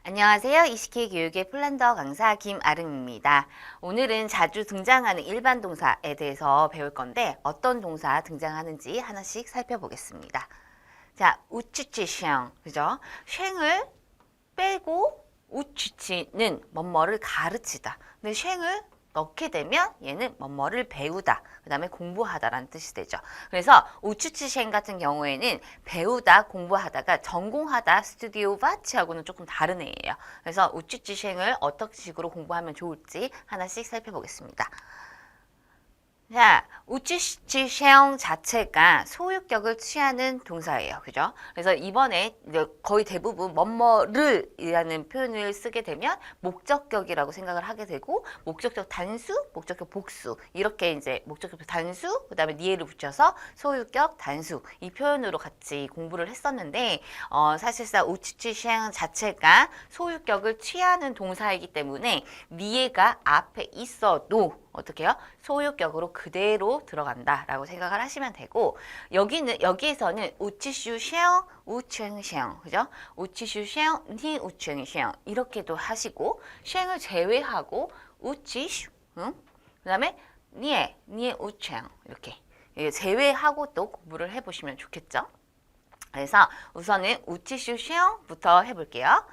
안녕하세요. 이시케 교육의 폴란드어 강사 김아름입니다. 오늘은 자주 등장하는 일반 동사에 대해서 배울 건데 어떤 동사 등장하는지 하나씩 살펴보겠습니다. 자, 우치치셩, 그죠? 셩을 빼고 우치치는 뭐뭐를 가르치다. 근데 셩을 넣게 되면 얘는 뭐뭐를 배우다. 그 다음에 공부하다라는 뜻이 되죠. 그래서 우추치셩 같은 경우에는 배우다, 공부하다가 전공하다, 스튜디오 바치하고는 조금 다른 애예요. 그래서 우추치셩을 어떤 식으로 공부하면 좋을지 하나씩 살펴보겠습니다. 자, 우치시형 자체가 소유격을 취하는 동사예요. 그죠? 그래서 이번에 거의 대부분 뭐뭐를 이라는 표현을 쓰게 되면 목적격이라고 생각을 하게 되고 목적격 단수, 목적격 복수 이렇게 이제 목적격 단수, 그 다음에 니에를 붙여서 소유격 단수 이 표현으로 같이 공부를 했었는데 사실상 우치시형 자체가 소유격을 취하는 동사이기 때문에 니에가 앞에 있어도 어떻게 해요? 소유격으로 그대로 들어간다라고 생각을 하시면 되고 여기에서는 우치슈셩, 우셩셩 그죠? 우치슈셩, 니 우셩셩 이렇게도 하시고 셩을 제외하고 우치슈 응? 그다음에 니에 우셩 이렇게 제외하고 또 공부를 해보시면 좋겠죠? 그래서 우선은 우치슈셩부터 해볼게요.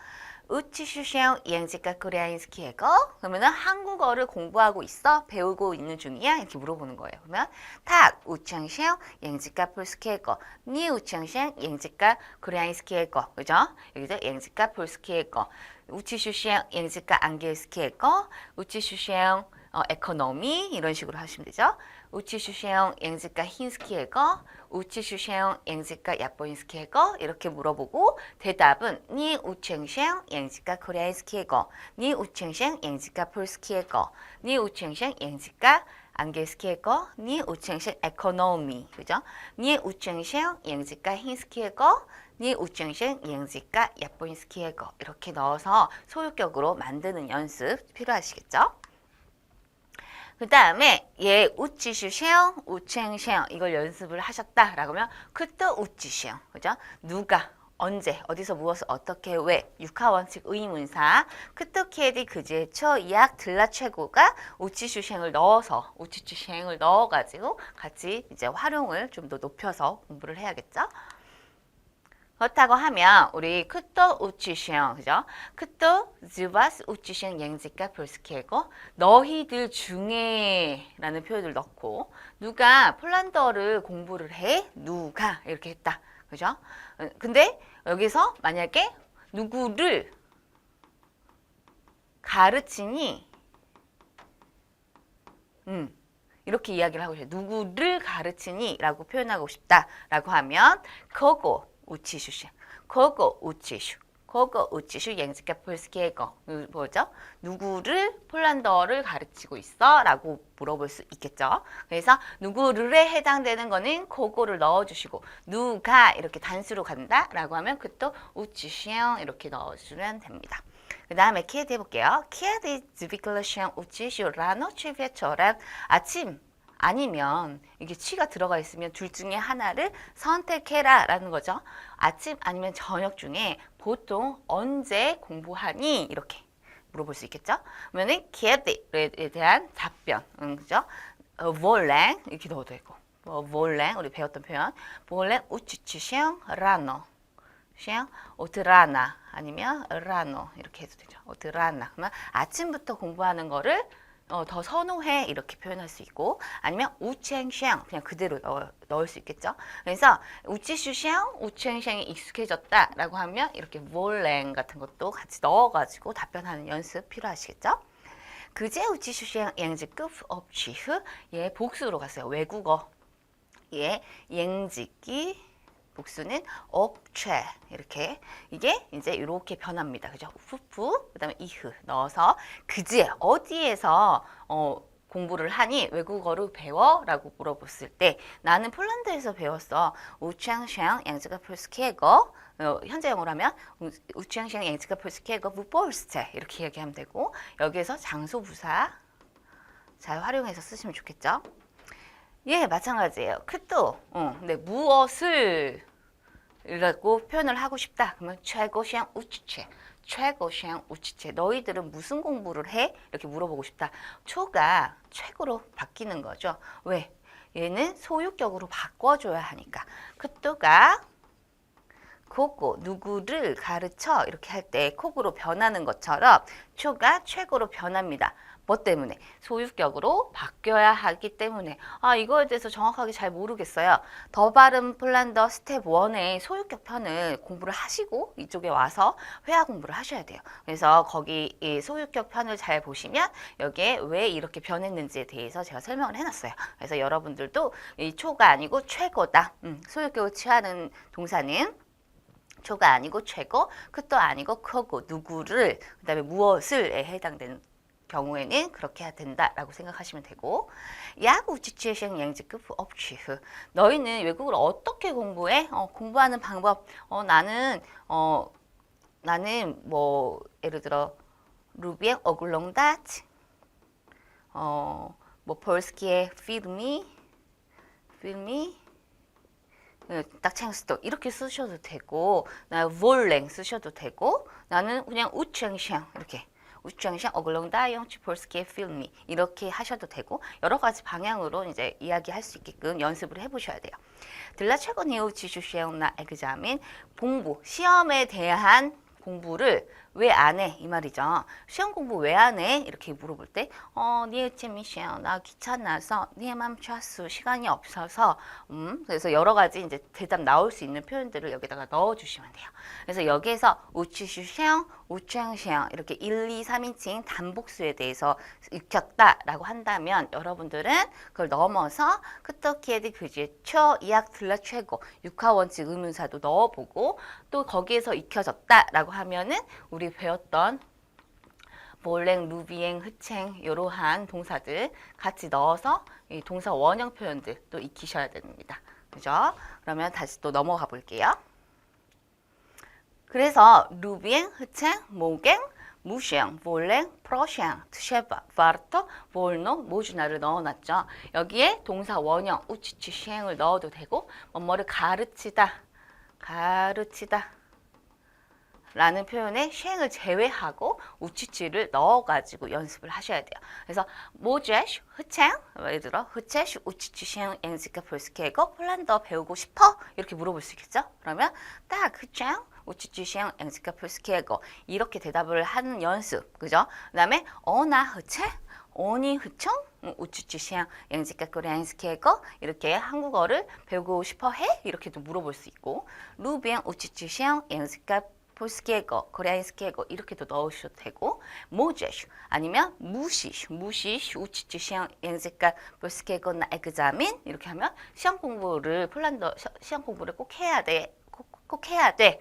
우치슈셩 옌지가 코리아인스키에거 그러면은 한국어를 공부하고 있어? 배우고 있는 중이야? 이렇게 물어보는 거예요. 그러면 탁 우셩셩 옌지가 폴스키에거 니 우셩셩 옌지가 코리아인스키에거 그죠? 여기서 옌지가 폴스키에거 우치슈셩 옌지가 안겔스키에거 우치슈셩 에코노미 이런 식으로 하시면 되죠. 우치슈셩 옌지가 흰스키에거 우치슈셩 옌지가 야포인스키에거 이렇게 물어보고 대답은 니 우셩셩 옌지가 코리아인스키에거 니 우셩셩 옌지가 폴스키에거 니 우셩셩 옌지가 안겔스키에거 니 우셩셩 에코노미 그죠? 니 우셩셩 옌지가 흰스키에거 니 우셩셩 옌지가 야포인스키에거 이렇게 넣어서 소유격으로 만드는 연습 필요하시겠죠? 그 다음에 얘 우치슈셩, 우셩셩 이걸 연습을 하셨다라고 하면 그때 우치셩 그죠? 누가 언제 어디서 무엇을 어떻게 왜 육하원칙 의문사 크토키에디 그제초 약 들라 최고가 우치슈셩을 넣어서 우치슈셩을 넣어가지고 같이 이제 활용을 좀 더 높여서 공부를 해야겠죠? 그렇다고 하면 우리 크토 우치셩 그죠? 크토 즈바스 우치셩 옌지가 볼스키에고 너희들 중에 라는 표현을 넣고 누가 폴란드어를 공부를 해? 누가 이렇게 했다. 그죠? 근데 여기서 만약에 누구를 가르치니 이렇게 이야기를 하고 싶어요. 누구를 가르치니 라고 표현하고 싶다 라고 하면 그거 우치슈셩 그거 우치슈 그거 우치슈 옌지가 폴스키에거 뭐죠? 누구를 폴란드어를 가르치고 있어? 라고 물어볼 수 있겠죠. 그래서 누구를에 해당되는 거는 그거를 넣어주시고 누가 이렇게 단수로 간다 라고 하면 그또 우치슈 이렇게 넣어주면 됩니다. 그 다음에 키에드 해볼게요. 키에드 즈비클러셩 우치슈 라노 취비처럼 아침 아니면 이게 취가 들어가 있으면 둘 중에 하나를 선택해라 라는 거죠. 아침 아니면 저녁 중에 보통 언제 공부하니? 이렇게 물어볼 수 있겠죠. 그러면은 키에드에 대한 답변, 그죠? 볼랭 이렇게 넣어도 되고 볼랭 우리 배웠던 표현 볼랭 우치치셩 라노 셩 오트라나 아니면 라노 이렇게 해도 되죠. 오트라나 그러면 아침부터 공부하는 거를 더 선호해 이렇게 표현할 수 있고 아니면 우셩셩 그냥 그대로 넣을 수 있겠죠. 그래서 우치슈셩, 우셩셩이 익숙해졌다 라고 하면 이렇게 볼랭 같은 것도 같이 넣어가지고 답변하는 연습 필요하시겠죠. 그제 우치슈셩 앵지급 업취후 얘 복수로 갔어요. 외국어 얘 앵지기 복수는 업최 이렇게 이게 이제 이렇게 변합니다. 그죠? 푸푸 그다음에 이흐 넣어서 그제 어디에서 공부를 하니 외국어를 배워라고 물어봤을 때 나는 폴란드에서 배웠어. 우셩셩 앵지가 폴스키에거 현재 영어로 하면 우셩셩 앵지가 폴스키에거 무폴스체 이렇게 얘기하면 되고 여기에서 장소 부사 잘 활용해서 쓰시면 좋겠죠. 예, 마찬가지예요. 크또, 근데 무엇을 이라고 표현을 하고 싶다. 그러면 최고시앙 우치체. 최고 샹 우치체 너희들은 무슨 공부를 해? 이렇게 물어보고 싶다. 초가 최고로 바뀌는 거죠. 왜? 얘는 소유격으로 바꿔줘야 하니까. 그또가 고고 누구를 가르쳐 이렇게 할 때 kok으로 변하는 것처럼 초가 최고로 변합니다. 뭐 때문에? 소유격으로 바뀌어야 하기 때문에. 이거에 대해서 정확하게 잘 모르겠어요. 더 발음 폴란더 스텝 1의 소유격 편을 공부를 하시고 이쪽에 와서 회화 공부를 하셔야 돼요. 그래서 거기 이 소유격 편을 잘 보시면 여기에 왜 이렇게 변했는지에 대해서 제가 설명을 해놨어요. 그래서 여러분들도 이 초가 아니고 최고다. 소유격을 취하는 동사는 초가 아니고 최고, 그도 아니고 크고 누구를 그다음에 무엇을에 해당되는 경우에는 그렇게 해야 된다라고 생각하시면 되고 야구 지치에션 양지급 업취후 너희는 외국어를 어떻게 공부해? 공부하는 방법 나는 뭐 예를 들어 루비의 어글롱다트 뭐 폴스키의 필미 딱창스도 이렇게 쓰셔도 되고 나 볼랭 쓰셔도 되고 나는 그냥 우창샹 이렇게 우창샹 어글롱다 영치 폴스키의 필미 이렇게 하셔도 되고 여러 가지 방향으로 이제 이야기할 수 있게끔 연습을 해보셔야 돼요. 들라체고 니우치슈시에나 에그자민 공부 시험에 대한 공부를 왜 안 해? 이 말이죠. 시험 공부 왜 안 해? 이렇게 물어볼 때 니에체미시야 나 귀찮아서 니에맘차수 시간이 없어서 그래서 여러 가지 이제 대답 나올 수 있는 표현들을 여기다가 넣어 주시면 돼요. 그래서 여기에서 우치슈시앙, 우창시앙 이렇게 1, 2, 3인칭 단복수에 대해서 익혔다라고 한다면 여러분들은 그걸 넘어서 크토키에디 그지의 초 이악 들라 최고 육하 원칙 의문사도 넣어보고 또 거기에서 익혀졌다라고 하면은 우리 배웠던 볼랭, 루비엥, 흐챙 이러한 동사들 같이 넣어서 이 동사 원형 표현들 또 익히셔야 됩니다. 그죠? 그러면 다시 또 넘어가 볼게요. 그래서 루비엥, 흐챙, 모갱, 무셴, 볼랭, 프로셴, 트셰바, 바르토, 볼노, 모주나를 넣어놨죠. 여기에 동사 원형 우치치 시행을 넣어도 되고 뭐뭐를 가르치다 라는 표현에 시행을 제외하고 우치치를 넣어가지고 연습을 하셔야 돼요. 그래서 모제슈, 흐챙, 예를 들어 흐체슈 우치치 시행 앵지카 폴스케고 폴란더 배우고 싶어? 이렇게 물어볼 수 있겠죠? 그러면 딱 흐챙 우치치 시행 앵지카 폴스케고 이렇게 대답을 하는 연습, 그죠? 그다음에 어나 흐체 오니 흐청 우치치 시행 앵지카 코리안스케고 이렇게 한국어를 배우고 싶어 해? 이렇게도 물어볼 수 있고 루비앙 우치치 시행 앵지카 폴스키에거, 코리안스키에거 이렇게도 넣으셔도 되고 모제슈 아니면 무시슈 우치치 시험 앵지카 폴스키에거나 에그자민 이렇게 하면 시험 공부를 폴란드 시험 공부를 꼭 해야 돼. 꼭 해야 돼.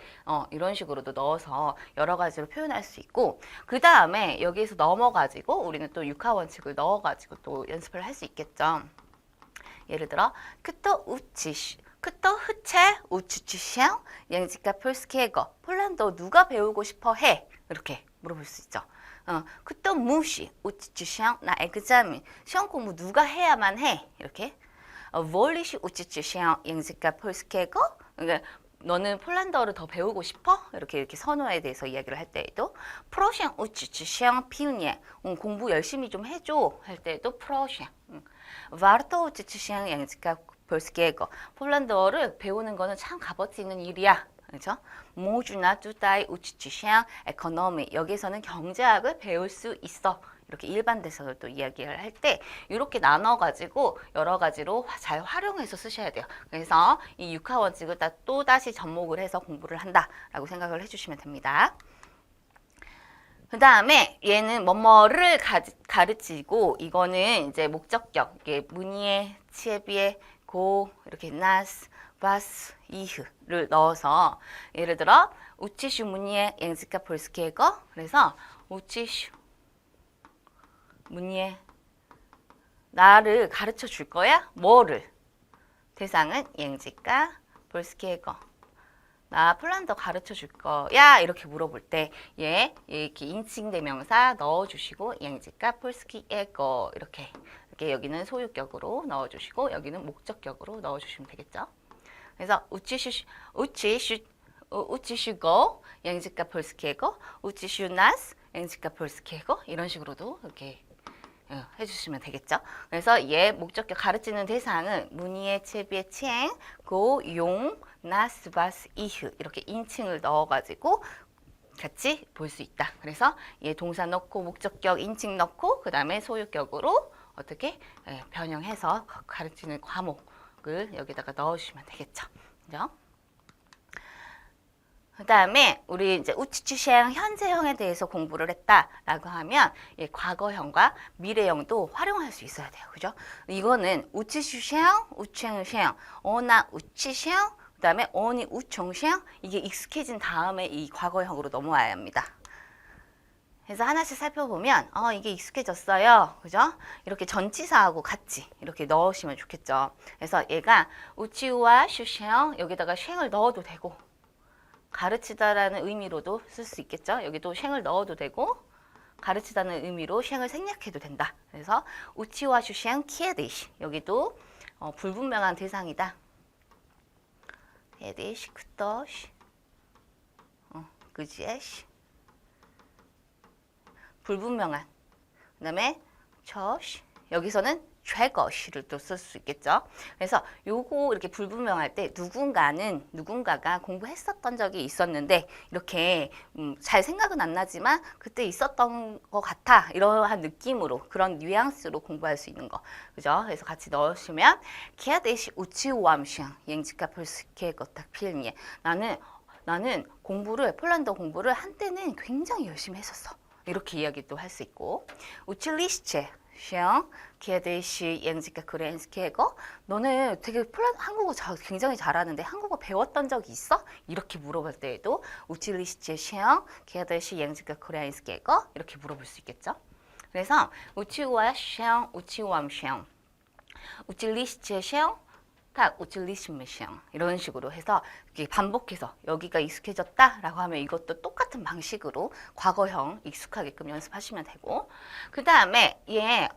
이런 식으로도 넣어서 여러 가지로 표현할 수 있고 그 다음에 여기에서 넘어가지고 우리는 또 육하 원칙을 넣어가지고 또 연습을 할 수 있겠죠. 예를 들어 크토 우치슈 크토 흐체 우치치 시앙 앵지카 폴스키에거 폴란드어 누가 배우고 싶어 해? 이렇게 물어볼 수 있죠. 크토 무시 우치치 시앙 나 에그자민 시험 공부 누가 해야만 해? 이렇게 월리시 우치치 시앙 앵지카 폴스키에거 그러니까 너는 폴란드어를 더 배우고 싶어? 이렇게 선호에 대해서 이야기를 할 때에도 프로시앙 우치치 시앙 피우니에 공부 열심히 좀 해줘 할 때에도 프로시앙 와르토 우치치 시앙 앵지카 폴스키에거 폴란드어를 배우는 거는 참 값어치 있는 일이야. 그렇죠? 모주나 뚜다이 우치치 시앙 에코노미 여기서는 경제학을 배울 수 있어. 이렇게 일반 대사를 또 이야기를 할 때 이렇게 나눠가지고 여러 가지로 잘 활용해서 쓰셔야 돼요. 그래서 이 육하 원칙을 또 다시 접목을 해서 공부를 한다라고 생각을 해주시면 됩니다. 그 다음에 얘는 뭐뭐를 가르치고 이거는 이제 목적격 이게 문의에 치에비에 고 이렇게 나스 바스 이흐를 넣어서 예를 들어 우치슈 문의에 앵지카 폴스키에거 그래서 우치슈 문의에 나를 가르쳐 줄 거야? 뭐를? 대상은 앵지카 폴스키에거 나 폴란드어 가르쳐 줄 거야? 이렇게 물어볼 때 얘 이렇게 인칭 대명사 넣어주시고 앵지카 폴스키에거 이렇게 여기는 소유격으로 넣어주시고 여기는 목적격으로 넣어주시면 되겠죠. 그래서 우치슈 우치슈고 양지가 폴스케고 우치슈나스 양지가 폴스케고 이런 식으로도 이렇게 해주시면 되겠죠. 그래서 얘 목적격 가르치는 대상은 문의의 채비의 칭, 고, 용, 나스, 바스, 이흐 이렇게 인칭을 넣어가지고 같이 볼 수 있다. 그래서 얘 동사 넣고 목적격 인칭 넣고 그 다음에 소유격으로 어떻게 변형해서 가르치는 과목을 여기다가 넣어주시면 되겠죠. 그죠? 그 다음에 우리 이제 우치추시행 현재형에 대해서 공부를 했다라고 하면 이 과거형과 미래형도 활용할 수 있어야 돼요. 그죠? 이거는 우치추시행, 우치행시행, 어나 우치시행, 그 다음에 어니 우총시행 이게 익숙해진 다음에 이 과거형으로 넘어와야 합니다. 그래서 하나씩 살펴보면 이게 익숙해졌어요. 그죠? 이렇게 전치사하고 같이 이렇게 넣으시면 좋겠죠. 그래서 얘가 우치와 슈시행 여기다가 쉥을 넣어도 되고 가르치다라는 의미로도 쓸 수 있겠죠. 여기도 쉥을 넣어도 되고 가르치다는 의미로 쉥을 생략해도 된다. 그래서 우치와 슈쉥 키에데시 여기도 불분명한 대상이다. 에데시 쿠떠시 그지에시 불분명한 그 다음에 처시 여기서는 죄거시를 또 쓸 수 있겠죠. 그래서 요거 이렇게 불분명할 때 누군가가 공부했었던 적이 있었는데 이렇게 잘 생각은 안 나지만 그때 있었던 것 같아 이러한 느낌으로 그런 뉘앙스로 공부할 수 있는 거 그죠? 그래서 같이 넣으시면 키아데시 우치오암시앙 옌지카 폴스케 거딱 필미에 나는 폴란드 공부를 한때는 굉장히 열심히 했었어. 이렇게 이야기도 할 수 있고 우칠리시체 시영 키에데시 옌지카 크렌스케거 너는 되게 한국어 굉장히 잘하는데 한국어 배웠던 적이 있어? 이렇게 물어볼 때에도 우칠리시체 시영 키에데시 옌지카 크렌스케거 이렇게 물어볼 수 있겠죠. 그래서 우치와 시영 우치와암 시영 우칠리시체 시영 딱 우칠리시메시영 이런 식으로 해서 반복해서 여기가 익숙해졌다라고 하면 이것도 똑같은 방식으로 과거형 익숙하게끔 연습하시면 되고 그 다음에 얘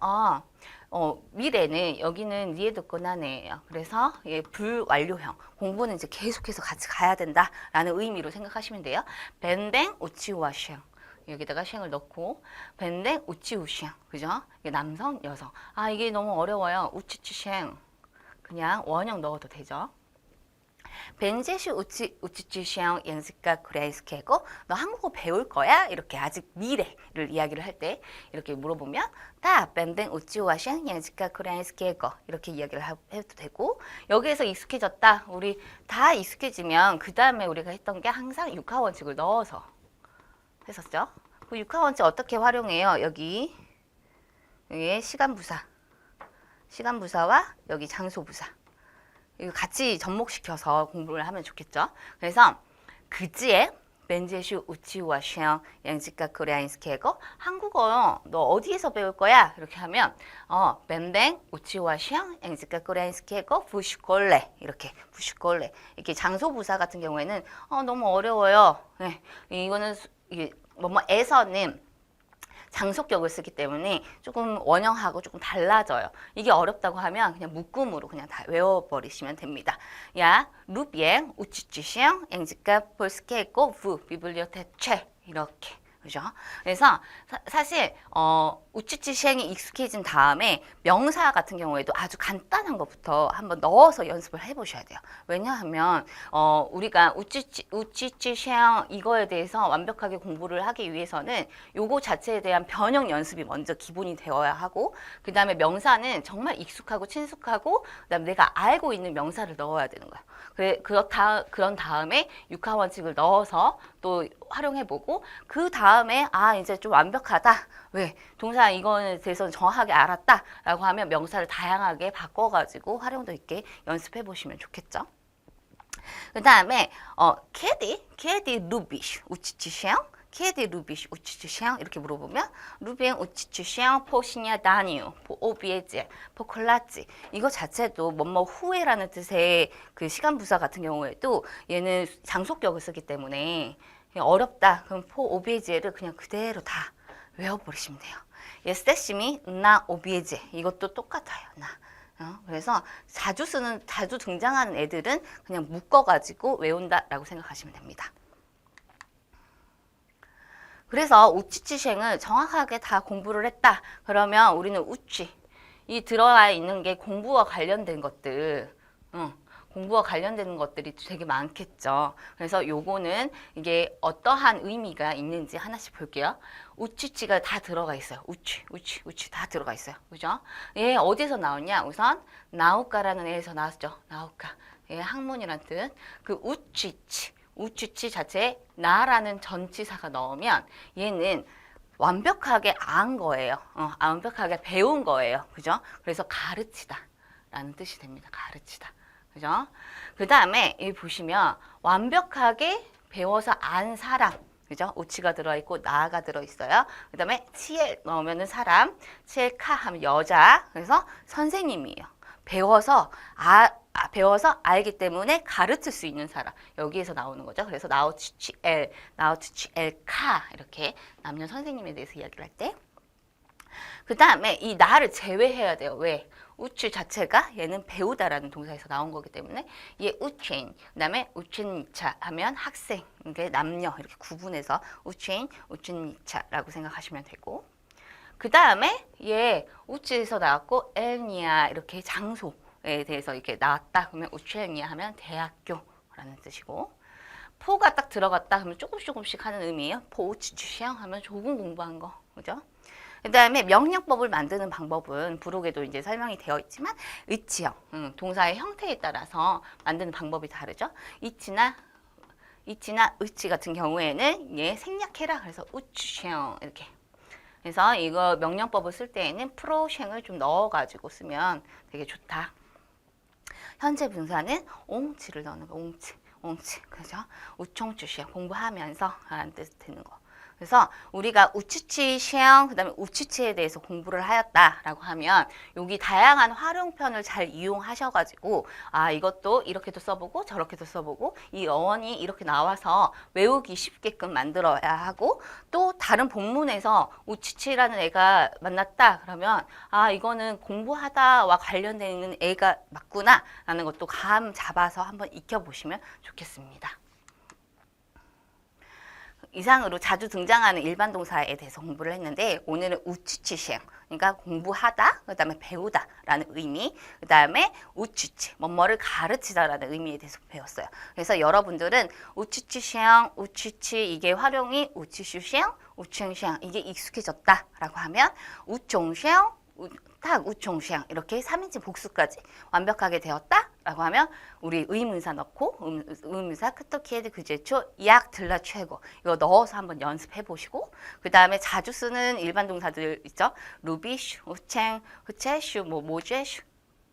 미래는 여기는 니에 듣고 나네예요. 그래서 얘 불완료형 공부는 이제 계속해서 같이 가야 된다라는 의미로 생각하시면 돼요. 벤댕 우치우아시형 여기다가 쉥을 넣고 벤댕 우치우시형 그죠? 이게 남성 여성 이게 너무 어려워요. 우치치쉥 그냥 원형 넣어도 되죠. 벤제시 우치치시앙 연습가 그레이스케고 너 한국어 배울 거야? 이렇게 아직 미래를 이야기를 할 때 이렇게 물어보면 다 벤댕 우치와시앙 연습가 그레이스케고 이렇게 이야기를 해도 되고 여기에서 익숙해졌다. 우리 다 익숙해지면 그 다음에 우리가 했던 게 항상 육하원칙을 넣어서 했었죠. 그 육하원칙 어떻게 활용해요? 여기 시간부사와 여기 장소부사 이거 같이 접목시켜서 공부를 하면 좋겠죠. 그래서 그지에 벤제슈 우치와 쉥 양지가 코리아인스케고 한국어 너 어디에서 배울 거야? 이렇게 하면 벤댕 우치와 쉥 양지가 코리아인스케고 부슈콜레 이렇게 부슈콜레 이렇게 장소부사 같은 경우에는 너무 어려워요. 네, 이거는 이게 뭐뭐에서는 장속격을 쓰기 때문에 조금 원형하고 조금 달라져요. 이게 어렵다고 하면 그냥 묶음으로 그냥 다 외워버리시면 됩니다. 야, 루비엥, 우치치쉥, 앵지카 폴스케고 부, 비블리오테체 이렇게. 그죠? 그래서 사실 우치치쉥이 익숙해진 다음에 명사 같은 경우에도 아주 간단한 것부터 한번 넣어서 연습을 해보셔야 돼요. 왜냐하면 우리가 우치치쉥 이거에 대해서 완벽하게 공부를 하기 위해서는 요거 자체에 대한 변형 연습이 먼저 기본이 되어야 하고 그 다음에 명사는 정말 익숙하고 친숙하고 그다음에 내가 알고 있는 명사를 넣어야 되는 거예요. 그런 다음에 육하원칙을 넣어서 또 활용해보고 그 다음에 이제 좀 완벽하다. 왜? 동사 이거에 대해서 정확하게 알았다라고 하면 명사를 다양하게 바꿔가지고 활용도 있게 연습해보시면 좋겠죠. 그 다음에 케디 루비쉬 우치치쉥 케디 루비쉬 우치치쉥 이렇게 물어보면 루비엥 우치치쉥 포시냐 다니요 포오비에제 포콜라지 이거 자체도 뭐뭐 후에라는 뜻의 그 시간부사 같은 경우에도 얘는 장속격을 쓰기 때문에 어렵다. 그럼 포오비에제를 그냥 그대로 다 외워버리시면 돼요. 예스테시미 나 오비에제 이것도 똑같아요. 나 그래서 자주 등장하는 애들은 그냥 묶어가지고 외운다라고 생각하시면 됩니다. 그래서 우치치셴을 정확하게 다 공부를 했다. 그러면 우리는 우치, 이 들어가 있는 게 공부와 관련된 것들, 공부와 관련되는 것들이 되게 많겠죠. 그래서 요거는 이게 어떠한 의미가 있는지 하나씩 볼게요. 우치치가 다 들어가 있어요. 우치 다 들어가 있어요. 그죠? 얘 어디서 나오냐? 우선 나우카라는 애에서 나왔죠. 나우카. 얘 학문이란 뜻. 그 우치치 자체에 나라는 전치사가 넣으면 얘는 완벽하게 안 거예요. 완벽하게 배운 거예요. 그죠? 그래서 가르치다 라는 뜻이 됩니다. 가르치다. 그죠? 그 다음에 여기 보시면 완벽하게 배워서 안 사람. 그죠? 우치가 들어있고 나가 들어있어요. 그 다음에 치엘 넣으면 사람, 치엘카 하면 여자. 그래서 선생님이에요. 배워서 알기 때문에 가르칠 수 있는 사람. 여기에서 나오는 거죠. 그래서 나우치치엘 카 이렇게 남녀 선생님에 대해서 이야기를 할 때. 그 다음에 이 나를 제외해야 돼요. 왜? 우치 자체가 얘는 배우다라는 동사에서 나온 거기 때문에 얘 우체인, 그 다음에 우체니차 하면 학생, 이게 남녀 이렇게 구분해서 우체인, 우체니차라고 생각하시면 되고, 그 다음에 얘 우치에서 나왔고 엘니아 이렇게 장소에 대해서 이렇게 나왔다 그러면 우체니아 하면 대학교라는 뜻이고, 포가 딱 들어갔다 하면 조금씩 하는 의미예요. 포 우치추시앙 하면 조금 공부한 거, 그죠? 그 다음에 명령법을 만드는 방법은 부록에도 이제 설명이 되어 있지만 의치형, 동사의 형태에 따라서 만드는 방법이 다르죠. 이치나 의치 같은 경우에는 얘 생략해라. 그래서 우추셴 이렇게. 그래서 이거 명령법을 쓸 때에는 프로셴을 좀 넣어가지고 쓰면 되게 좋다. 현재 분사는 옹치를 넣는 거. 옹치. 그죠? 우총추셴 공부하면서 라는 뜻이 되는 거. 그래서 우리가 우치치셴 그다음에 우치치에 대해서 공부를 하였다라고 하면 여기 다양한 활용편을 잘 이용하셔가지고 이것도 이렇게도 써보고 저렇게도 써보고 이 어원이 이렇게 나와서 외우기 쉽게끔 만들어야 하고, 또 다른 본문에서 우치치라는 애가 만났다 그러면 이거는 공부하다와 관련되어 있는 애가 맞구나 라는 것도 감 잡아서 한번 익혀보시면 좋겠습니다. 이상으로 자주 등장하는 일반 동사에 대해서 공부를 했는데, 오늘은 우치치셴, 그러니까 공부하다, 그 다음에 배우다 라는 의미, 그 다음에 우치치, 뭐뭐를 가르치다 라는 의미에 대해서 배웠어요. 그래서 여러분들은 우치치셴, 우치치 이게 활용이 우치슈셴, 우칭셴 이게 익숙해졌다 라고 하면 우총셴, 우총셴 이렇게 3인칭 복수까지 완벽하게 되었다 라고 하면 우리 의문사 넣고 의문사 크토키에드 그제초 약 들라 최고 이거 넣어서 한번 연습해 보시고, 그 다음에 자주 쓰는 일반 동사들 있죠. 루비슈, 우챙, 흐체슈, 모제슈,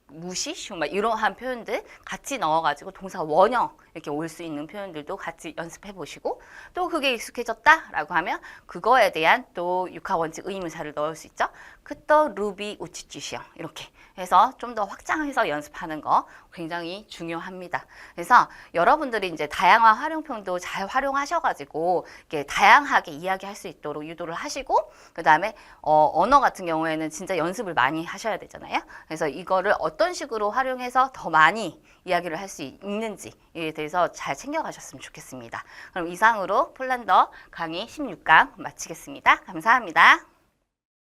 무시슈 막 이러한 표현들 같이 넣어가지고 동사 원형 이렇게 올 수 있는 표현들도 같이 연습해 보시고, 또 그게 익숙해졌다라고 하면 그거에 대한 또 육하원칙 의문사를 넣을 수 있죠. 크또 루비 우치치시형 이렇게 해서 좀 더 확장해서 연습하는 거 굉장히 중요합니다. 그래서 여러분들이 이제 다양한 활용평도 잘 활용하셔가지고 이렇게 다양하게 이야기할 수 있도록 유도를 하시고, 그 다음에 언어 같은 경우에는 진짜 연습을 많이 하셔야 되잖아요. 그래서 이거를 어떤 식으로 활용해서 더 많이 이야기를 할 수 있는지에 대해서 잘 챙겨가셨으면 좋겠습니다. 그럼 이상으로 폴란더 강의 16강 마치겠습니다. 감사합니다.